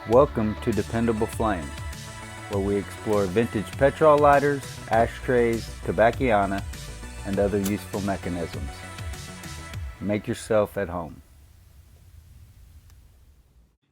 Welcome to Dependable Flame, where we explore vintage petrol lighters, ashtrays, tobacciana, and other useful mechanisms. Make yourself at home.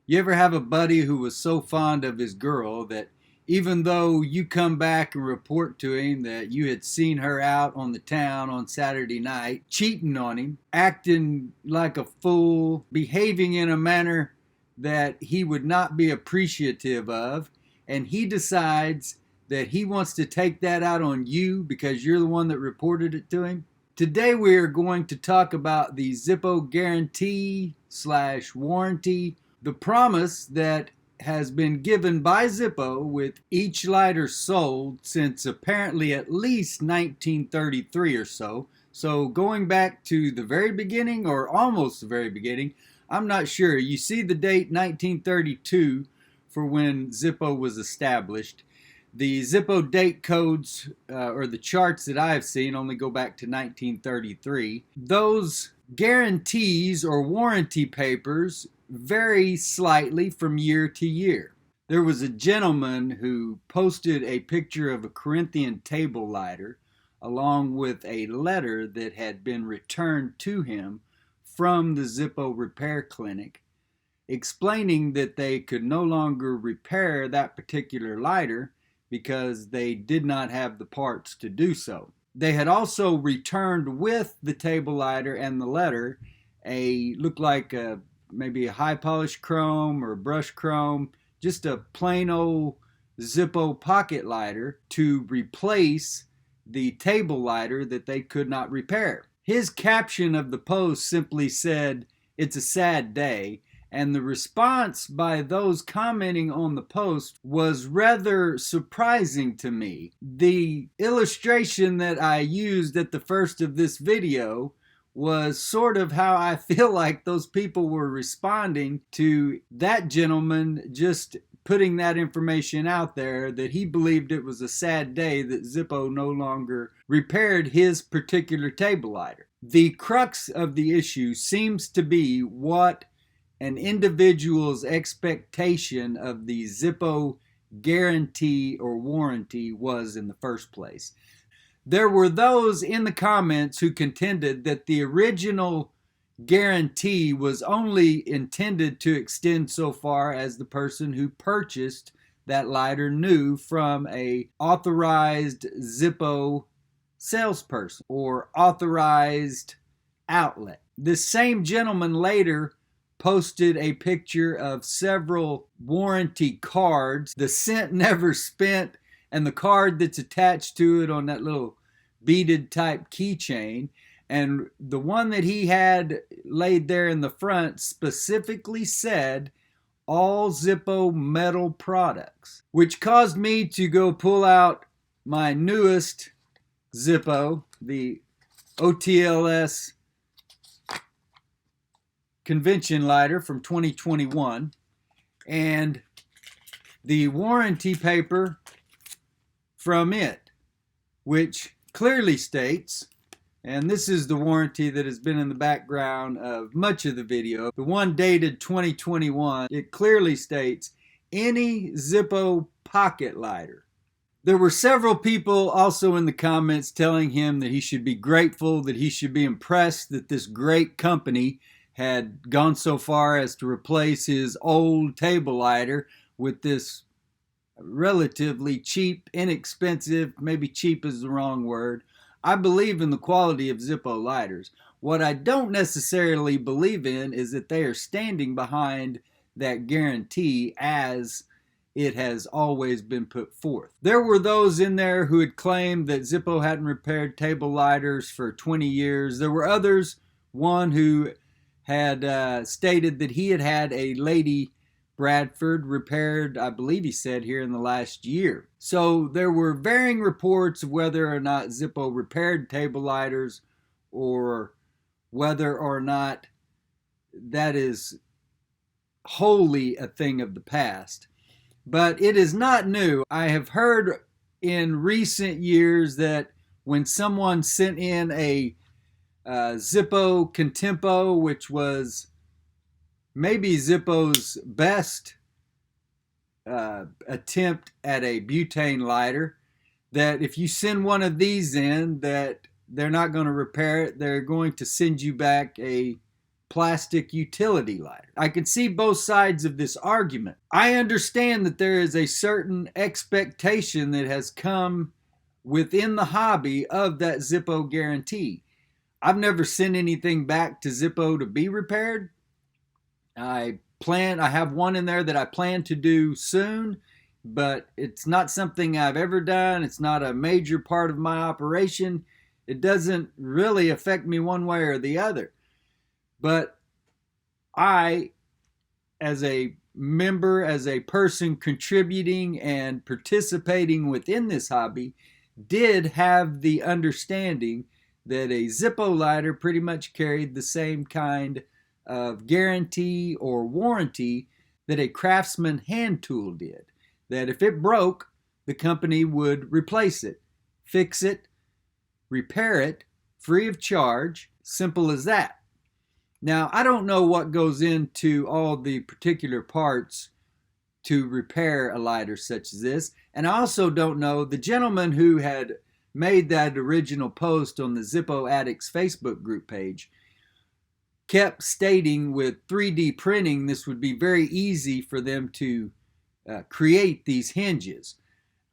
You ever have a buddy who was so fond of his girl that even though you come back and report to him that you had seen her out on the town on Saturday night, cheating on him, acting like a fool, behaving in a manner that he would not be appreciative of, and he decides that he wants to take that out on you because you're the one that reported it to him? Today we are going to talk about the Zippo guarantee/warranty, the promise that has been given by Zippo with each lighter sold since apparently at least 1933 or so. So going back to the very beginning or almost the very beginning, I'm not sure. You see the date 1932 for when Zippo was established. The Zippo date codes or the charts that I have seen only go back to 1933. Those guarantees or warranty papers vary slightly from year to year. There was a gentleman who posted a picture of a Corinthian table lighter along with a letter that had been returned to him from the Zippo repair clinic, explaining that they could no longer repair that particular lighter because they did not have the parts to do so. They had also returned with the table lighter and the letter looked like maybe a high polished chrome or brush chrome, just a plain old Zippo pocket lighter to replace the table lighter that they could not repair. His caption of the post simply said, "It's a sad day," and the response by those commenting on the post was rather surprising to me. The illustration that I used at the first of this video was sort of how I feel like those people were responding to that gentleman just putting that information out there, that he believed it was a sad day that Zippo no longer repaired his particular table lighter. The crux of the issue seems to be what an individual's expectation of the Zippo guarantee or warranty was in the first place. There were those in the comments who contended that the original guarantee was only intended to extend so far as the person who purchased that lighter knew from a authorized Zippo salesperson or authorized outlet. This same gentleman later posted a picture of several warranty cards, the cent never spent, and the card that's attached to it on that little beaded type keychain. And the one that he had laid there in the front specifically said, "All Zippo metal products," which caused me to go pull out my newest Zippo, the OTLS convention lighter from 2021, and the warranty paper from it, which clearly states, and this is the warranty that has been in the background of much of the video, the one dated 2021, it clearly states, "Any Zippo pocket lighter." There were several people also in the comments telling him that he should be grateful, that he should be impressed that this great company had gone so far as to replace his old table lighter with this relatively cheap, inexpensive, maybe cheap is the wrong word. I believe in the quality of Zippo lighters. What I don't necessarily believe in is that they are standing behind that guarantee as it has always been put forth. There were those in there who had claimed that Zippo hadn't repaired table lighters for 20 years. There were others, one who had stated that he had had a Lady Bradford repaired, I believe he said, here in the last year. So there were varying reports of whether or not Zippo repaired table lighters or whether or not that is wholly a thing of the past. But it is not new. I have heard in recent years that when someone sent in a Zippo Contempo, which was maybe Zippo's best attempt at a butane lighter, that if you send one of these in, that they're not going to repair it. They're going to send you back a plastic utility lighter. I can see both sides of this argument. I understand that there is a certain expectation that has come within the hobby of that Zippo guarantee. I've never sent anything back to Zippo to be repaired. I have one in there that I plan to do soon, but it's not something I've ever done. It's not a major part of my operation. It doesn't really affect me one way or the other. But I, as a member, as a person contributing and participating within this hobby, did have the understanding that a Zippo lighter pretty much carried the same kind of guarantee or warranty that a Craftsman hand tool did. That if it broke, the company would replace it, fix it, repair it, free of charge. Simple as that. Now, I don't know what goes into all the particular parts to repair a lighter such as this. And I also don't know, the gentleman who had made that original post on the Zippo Addicts Facebook group page kept stating with 3D printing, this would be very easy for them to create these hinges.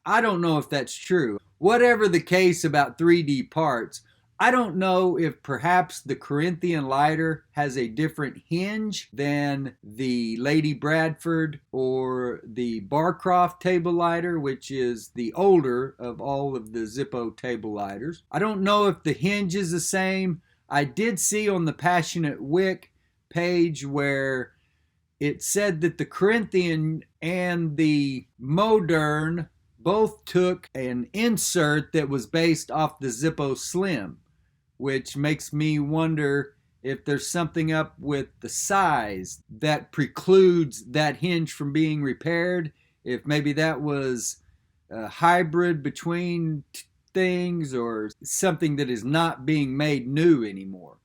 I don't know if that's true. Whatever the case about 3D parts, I don't know if perhaps the Corinthian lighter has a different hinge than the Lady Bradford or the Barcroft table lighter, which is the older of all of the Zippo table lighters. I don't know if the hinge is the same. I did see on the Passionate Wick page where it said that the Corinthian and the Modern both took an insert that was based off the Zippo Slim, which makes me wonder if there's something up with the size that precludes that hinge from being repaired. If maybe that was a hybrid between things or something that is not being made new anymore.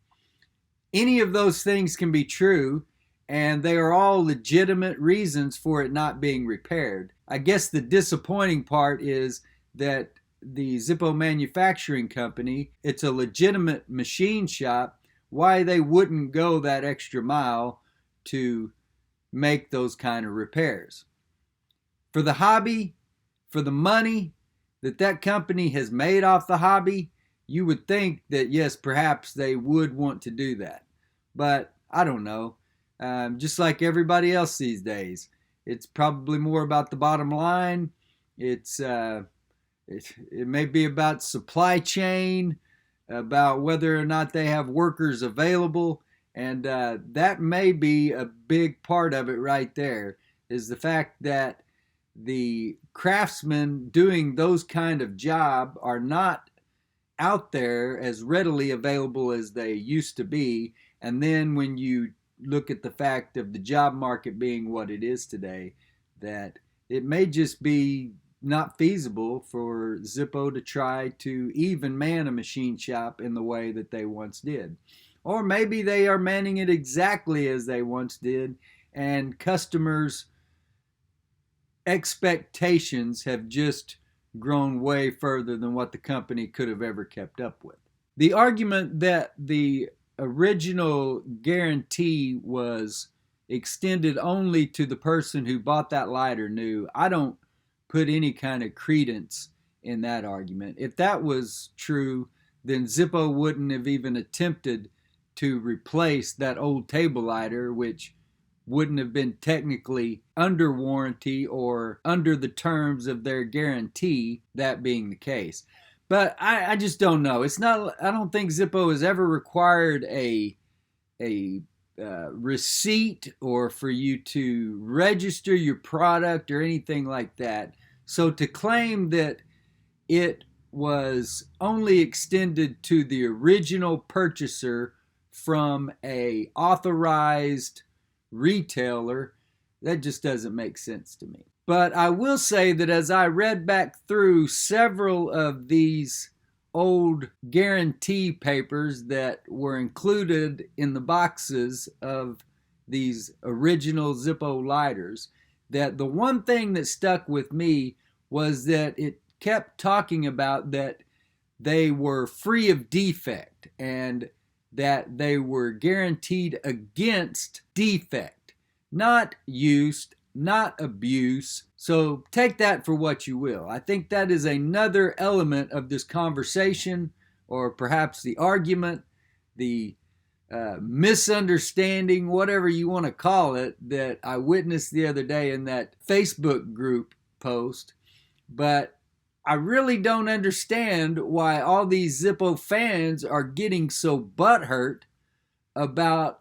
Any of those things can be true, and they are all legitimate reasons for it not being repaired. I guess the disappointing part is that the Zippo Manufacturing Company, it's a legitimate machine shop, why they wouldn't go that extra mile to make those kind of repairs. For the hobby, for the money that company has made off the hobby, you would think that yes, perhaps they would want to do that. But I don't know. Just like everybody else these days, it's probably more about the bottom line. It may be about supply chain, about whether or not they have workers available, and that may be a big part of it right there, is the fact that the craftsmen doing those kind of job are not out there as readily available as they used to be. And then when you look at the fact of the job market being what it is today, that it may just be not feasible for Zippo to try to even man a machine shop in the way that they once did. Or maybe they are manning it exactly as they once did, and customers' expectations have just grown way further than what the company could have ever kept up with. The argument that the original guarantee was extended only to the person who bought that lighter new, I don't put any kind of credence in that argument. If that was true, then Zippo wouldn't have even attempted to replace that old table lighter, which wouldn't have been technically under warranty or under the terms of their guarantee, that being the case. But I just don't know. It's not. I don't think Zippo has ever required a receipt or for you to register your product or anything like that. So to claim that it was only extended to the original purchaser from a authorized retailer, that just doesn't make sense to me. But I will say that as I read back through several of these old guarantee papers that were included in the boxes of these original Zippo lighters, that the one thing that stuck with me was that it kept talking about that they were free of defect and that they were guaranteed against defect, not use, not abuse. So take that for what you will. I think that is another element of this conversation, or perhaps the argument, the misunderstanding, whatever you want to call it, that I witnessed the other day in that Facebook group post. But I really don't understand why all these Zippo fans are getting so butthurt about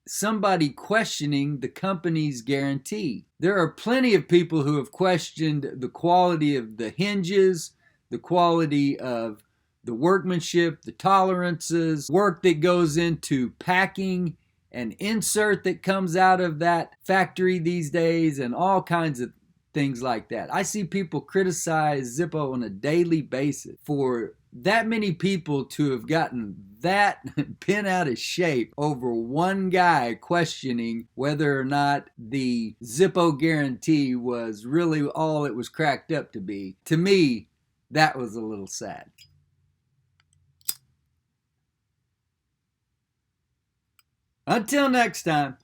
somebody questioning the company's guarantee. There are plenty of people who have questioned the quality of the hinges, the quality of the workmanship, the tolerances, work that goes into packing, an insert that comes out of that factory these days, and all kinds of things like that. I see people criticize Zippo on a daily basis. For that many people to have gotten that bent out of shape over one guy questioning whether or not the Zippo guarantee was really all it was cracked up to be, to me, that was a little sad. Until next time.